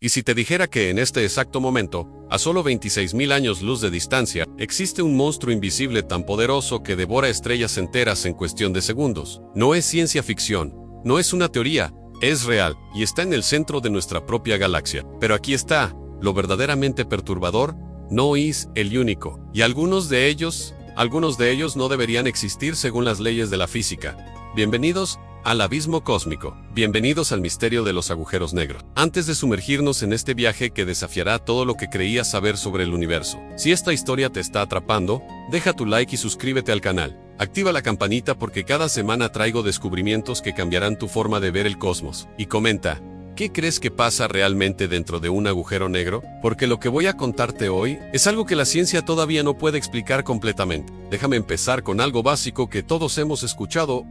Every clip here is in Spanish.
Y si te dijera que en este exacto momento, a solo 26.000 años luz de distancia, existe un monstruo invisible tan poderoso que devora estrellas enteras en cuestión de segundos. No es ciencia ficción, no es una teoría, es real y está en el centro de nuestra propia galaxia. Pero aquí está, lo verdaderamente perturbador, no es el único. Y algunos de ellos no deberían existir según las leyes de la física. Bienvenidos al abismo cósmico. Bienvenidos al misterio de los agujeros negros. Antes de sumergirnos en este viaje que desafiará todo lo que creías saber sobre el universo. Si esta historia te está atrapando, deja tu like y suscríbete al canal. Activa la campanita porque cada semana traigo descubrimientos que cambiarán tu forma de ver el cosmos. Y comenta, ¿qué crees que pasa realmente dentro de un agujero negro? Porque lo que voy a contarte hoy es algo que la ciencia todavía no puede explicar completamente. Déjame empezar con algo básico que todos hemos escuchado.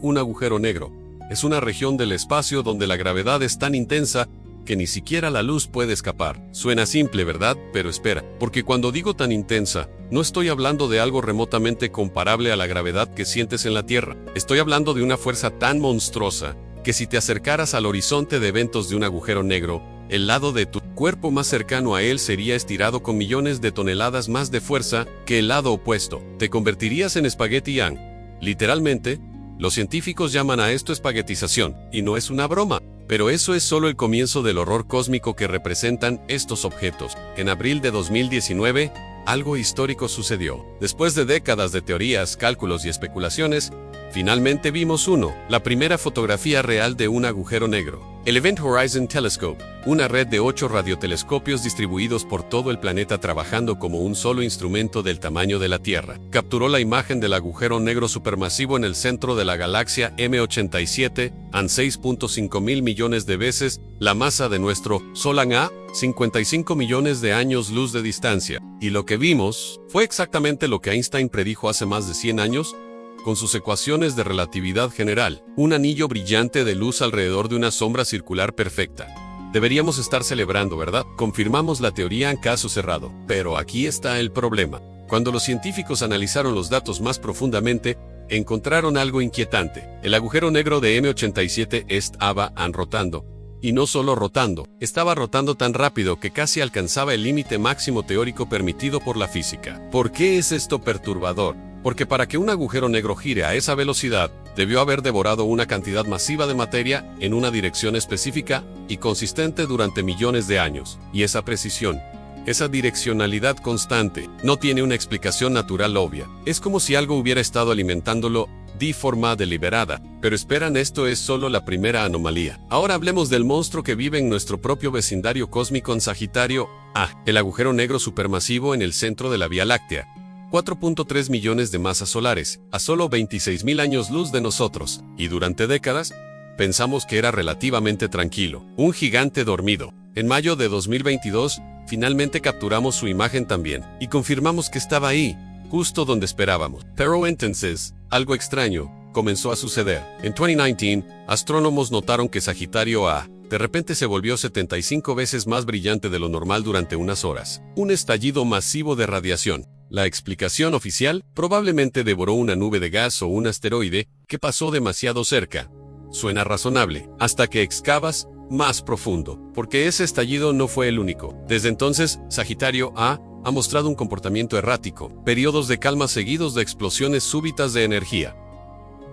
Un agujero negro es una región del espacio donde la gravedad es tan intensa que ni siquiera la luz puede escapar. Suena simple, ¿verdad? Pero espera, porque cuando digo tan intensa, no estoy hablando de algo remotamente comparable a la gravedad que sientes en la Tierra. Estoy hablando de una fuerza tan monstruosa que si te acercaras al horizonte de eventos de un agujero negro, el lado de tu cuerpo más cercano a él sería estirado con millones de toneladas más de fuerza que el lado opuesto. Te convertirías en espagueti yang. Literalmente, los científicos llaman a esto espaguetización, y no es una broma. Pero eso es solo el comienzo del horror cósmico que representan estos objetos. En abril de 2019, algo histórico sucedió. Después de décadas de teorías, cálculos y especulaciones, finalmente vimos la primera fotografía real de un agujero negro. El Event Horizon Telescope, una red de 8 radiotelescopios distribuidos por todo el planeta trabajando como un solo instrumento del tamaño de la Tierra, capturó la imagen del agujero negro supermasivo en el centro de la galaxia M87, a 6.5 mil millones de veces la masa de nuestro Sol a 55 millones de años luz de distancia. Y lo que vimos fue exactamente lo que Einstein predijo hace más de 100 años, con sus ecuaciones de relatividad general, un anillo brillante de luz alrededor de una sombra circular perfecta. Deberíamos estar celebrando, ¿verdad? Confirmamos la teoría en caso cerrado. Pero aquí está el problema. Cuando los científicos analizaron los datos más profundamente, encontraron algo inquietante. El agujero negro de M87 estaba rotando. Y no solo rotando, estaba rotando tan rápido que casi alcanzaba el límite máximo teórico permitido por la física. ¿Por qué es esto perturbador? Porque para que un agujero negro gire a esa velocidad, debió haber devorado una cantidad masiva de materia en una dirección específica y consistente durante millones de años. Y esa precisión, esa direccionalidad constante, no tiene una explicación natural obvia. Es como si algo hubiera estado alimentándolo de forma deliberada. Pero esperan, esto es solo la primera anomalía. Ahora hablemos del monstruo que vive en nuestro propio vecindario cósmico en Sagitario A, el agujero negro supermasivo en el centro de la Vía Láctea. 4.3 millones de masas solares, a solo 26.000 años luz de nosotros, y durante décadas, pensamos que era relativamente tranquilo, un gigante dormido. En mayo de 2022, finalmente capturamos su imagen también, y confirmamos que estaba ahí, justo donde esperábamos. Pero entonces, algo extraño comenzó a suceder. En 2019, astrónomos notaron que Sagitario A, de repente se volvió 75 veces más brillante de lo normal durante unas horas. Un estallido masivo de radiación. La explicación oficial, probablemente devoró una nube de gas o un asteroide que pasó demasiado cerca. Suena razonable, hasta que excavas más profundo, porque ese estallido no fue el único. Desde entonces, Sagitario A ha mostrado un comportamiento errático, periodos de calma seguidos de explosiones súbitas de energía,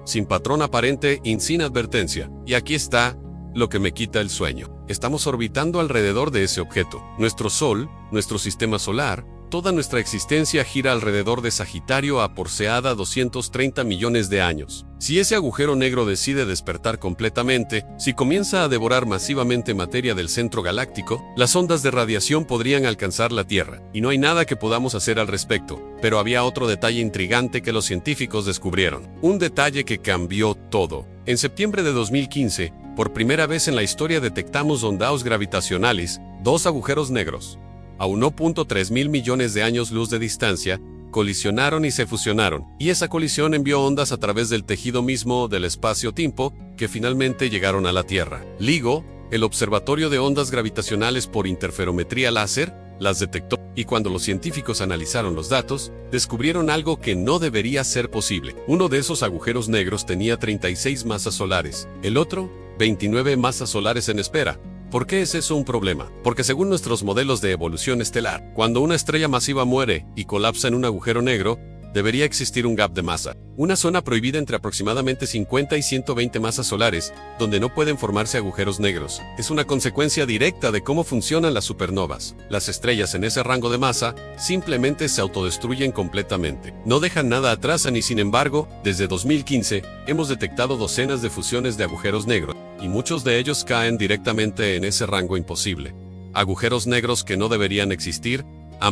sin patrón aparente y sin advertencia. Y aquí está lo que me quita el sueño. Estamos orbitando alrededor de ese objeto. Nuestro Sol, nuestro sistema solar, toda nuestra existencia gira alrededor de Sagitario A por cada 230 millones de años. Si ese agujero negro decide despertar completamente, si comienza a devorar masivamente materia del centro galáctico, las ondas de radiación podrían alcanzar la Tierra, y no hay nada que podamos hacer al respecto. Pero había otro detalle intrigante que los científicos descubrieron. Un detalle que cambió todo. En septiembre de 2015, por primera vez en la historia detectamos ondas gravitacionales, dos agujeros negros, a 1.3 mil millones de años luz de distancia, colisionaron y se fusionaron, y esa colisión envió ondas a través del tejido mismo del espacio-tiempo que finalmente llegaron a la Tierra. LIGO, el Observatorio de Ondas Gravitacionales por Interferometría Láser, las detectó, y cuando los científicos analizaron los datos, descubrieron algo que no debería ser posible. Uno de esos agujeros negros tenía 36 masas solares, el otro, 29 masas solares en espera. ¿Por qué es eso un problema? Porque según nuestros modelos de evolución estelar, cuando una estrella masiva muere y colapsa en un agujero negro, debería existir un gap de masa, una zona prohibida entre aproximadamente 50 y 120 masas solares, donde no pueden formarse agujeros negros. Es una consecuencia directa de cómo funcionan las supernovas. Las estrellas en ese rango de masa simplemente se autodestruyen completamente. No dejan nada atrás y sin embargo, desde 2015, hemos detectado docenas de fusiones de agujeros negros, y muchos de ellos caen directamente en ese rango imposible. Agujeros negros que no deberían existir,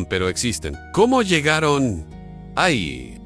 pero existen. ¿Cómo llegaron?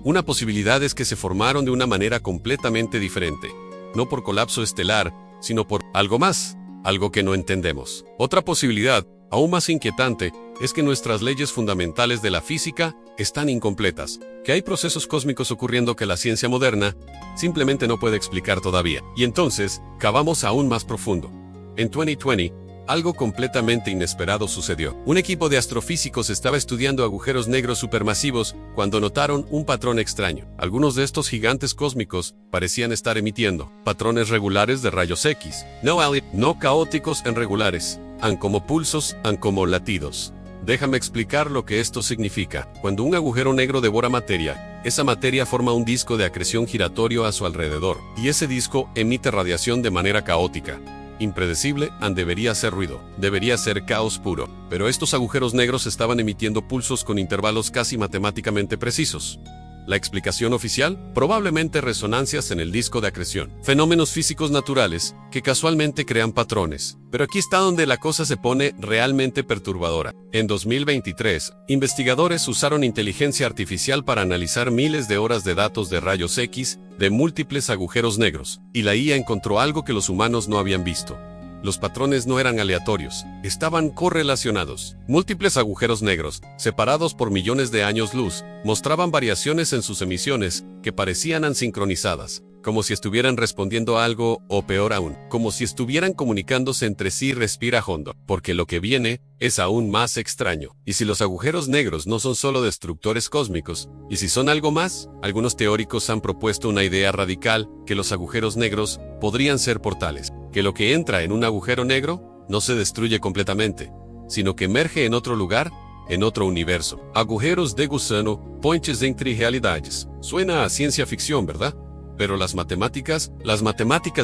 Una posibilidad es que se formaron de una manera completamente diferente, no por colapso estelar, sino por algo más, algo que no entendemos. Otra posibilidad, aún más inquietante, es que nuestras leyes fundamentales de la física están incompletas, que hay procesos cósmicos ocurriendo que la ciencia moderna simplemente no puede explicar todavía. Y entonces, cavamos aún más profundo. En 2020, algo completamente inesperado sucedió. Un equipo de astrofísicos estaba estudiando agujeros negros supermasivos cuando notaron un patrón extraño. Algunos de estos gigantes cósmicos parecían estar emitiendo patrones regulares de rayos X, no caóticos en regulares, como pulsos, como latidos. Déjame explicar lo que esto significa. Cuando un agujero negro devora materia, esa materia forma un disco de acreción giratorio a su alrededor, y ese disco emite radiación de manera caótica. Impredecible, debería ser ruido, debería ser caos puro, pero estos agujeros negros estaban emitiendo pulsos con intervalos casi matemáticamente precisos. La explicación oficial, probablemente resonancias en el disco de acreción, fenómenos físicos naturales que casualmente crean patrones. Pero aquí está donde la cosa se pone realmente perturbadora. En 2023, investigadores usaron inteligencia artificial para analizar miles de horas de datos de rayos X de múltiples agujeros negros, y la IA encontró algo que los humanos no habían visto. Los patrones no eran aleatorios, estaban correlacionados. Múltiples agujeros negros, separados por millones de años luz, mostraban variaciones en sus emisiones que parecían asincronizadas, como si estuvieran respondiendo a algo, o peor aún, como si estuvieran comunicándose entre sí. Respira hondo, porque lo que viene es aún más extraño. Y si los agujeros negros no son solo destructores cósmicos, y si son algo más, algunos teóricos han propuesto una idea radical, que los agujeros negros podrían ser portales, que lo que entra en un agujero negro no se destruye completamente, sino que emerge en otro lugar, en otro universo. Agujeros de gusano, pontes entre realidades. Suena a ciencia ficción, ¿verdad? Pero las matemáticas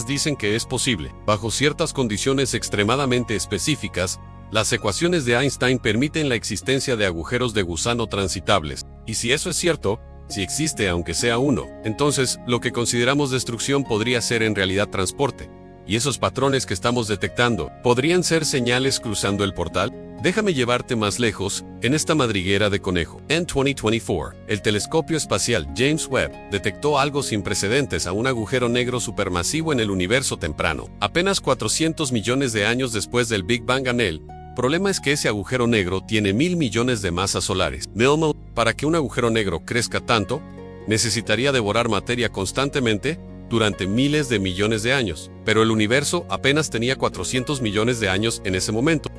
dicen que es posible. Bajo ciertas condiciones extremadamente específicas, las ecuaciones de Einstein permiten la existencia de agujeros de gusano transitables. Y si eso es cierto, si existe aunque sea uno, entonces lo que consideramos destrucción podría ser en realidad transporte. Y esos patrones que estamos detectando, ¿podrían ser señales cruzando el portal? Déjame llevarte más lejos, en esta madriguera de conejo. En 2024, el telescopio espacial James Webb detectó algo sin precedentes a un agujero negro supermasivo en el universo temprano, apenas 400 millones de años después del Big Bang. El problema es que ese agujero negro tiene 1.000 millones de masas solares. Para que un agujero negro crezca tanto, necesitaría devorar materia constantemente durante miles de millones de años, pero el universo apenas tenía 400 millones de años en ese momento.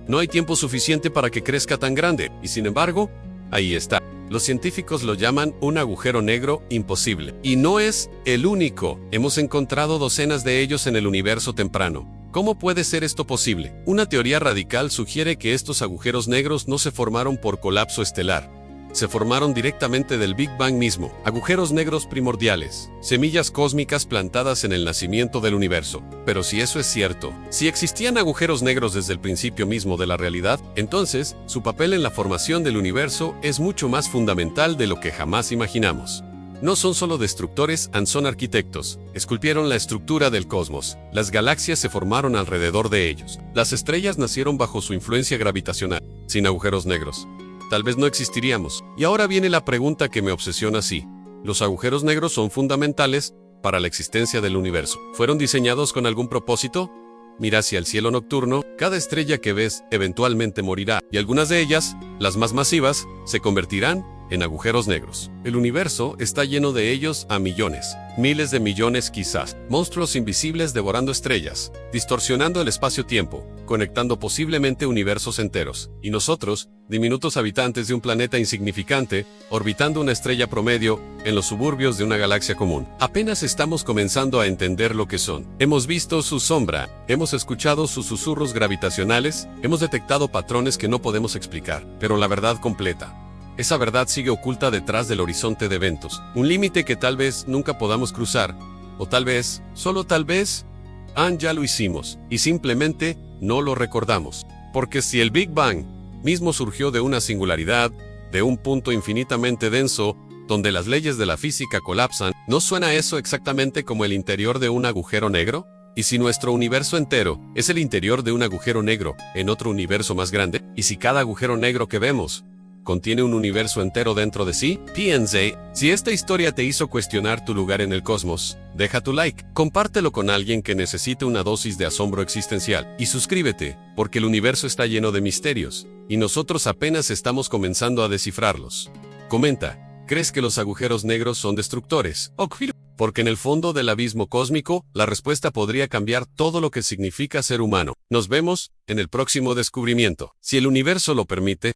No hay tiempo suficiente para que crezca tan grande, y sin embargo, ahí está. Los científicos lo llaman un agujero negro imposible. Y no es el único. Hemos encontrado docenas de ellos en el universo temprano. ¿Cómo puede ser esto posible? Una teoría radical sugiere que estos agujeros negros no se formaron por colapso estelar. Se formaron directamente del Big Bang mismo, agujeros negros primordiales, semillas cósmicas plantadas en el nacimiento del universo. Pero si eso es cierto, si existían agujeros negros desde el principio mismo de la realidad, entonces su papel en la formación del universo es mucho más fundamental de lo que jamás imaginamos. No son solo destructores, son arquitectos. Esculpieron la estructura del cosmos. Las galaxias se formaron alrededor de ellos. Las estrellas nacieron bajo su influencia gravitacional. Sin agujeros negros, tal vez no existiríamos. Y ahora viene la pregunta que me obsesiona así. ¿Los agujeros negros son fundamentales para la existencia del universo? ¿Fueron diseñados con algún propósito? Mira hacia el cielo nocturno, cada estrella que ves eventualmente morirá, y algunas de ellas, las más masivas, se convertirán en agujeros negros. El universo está lleno de ellos a millones, miles de millones quizás, monstruos invisibles devorando estrellas, distorsionando el espacio-tiempo, conectando posiblemente universos enteros, y nosotros, diminutos habitantes de un planeta insignificante, orbitando una estrella promedio en los suburbios de una galaxia común. Apenas estamos comenzando a entender lo que son. Hemos visto su sombra, hemos escuchado sus susurros gravitacionales, hemos detectado patrones que no podemos explicar, pero la verdad completa. Esa verdad sigue oculta detrás del horizonte de eventos, un límite que tal vez nunca podamos cruzar, o tal vez, solo tal vez, ya lo hicimos, y simplemente no lo recordamos. Porque si el Big Bang mismo surgió de una singularidad, de un punto infinitamente denso, donde las leyes de la física colapsan, ¿no suena eso exactamente como el interior de un agujero negro? ¿Y si nuestro universo entero es el interior de un agujero negro en otro universo más grande? ¿Y si cada agujero negro que vemos contiene un universo entero dentro de sí? Piense, si esta historia te hizo cuestionar tu lugar en el cosmos, deja tu like, compártelo con alguien que necesite una dosis de asombro existencial, y suscríbete, porque el universo está lleno de misterios, y nosotros apenas estamos comenzando a descifrarlos. Comenta, ¿crees que los agujeros negros son destructores? Porque en el fondo del abismo cósmico, la respuesta podría cambiar todo lo que significa ser humano. Nos vemos en el próximo descubrimiento. Si el universo lo permite,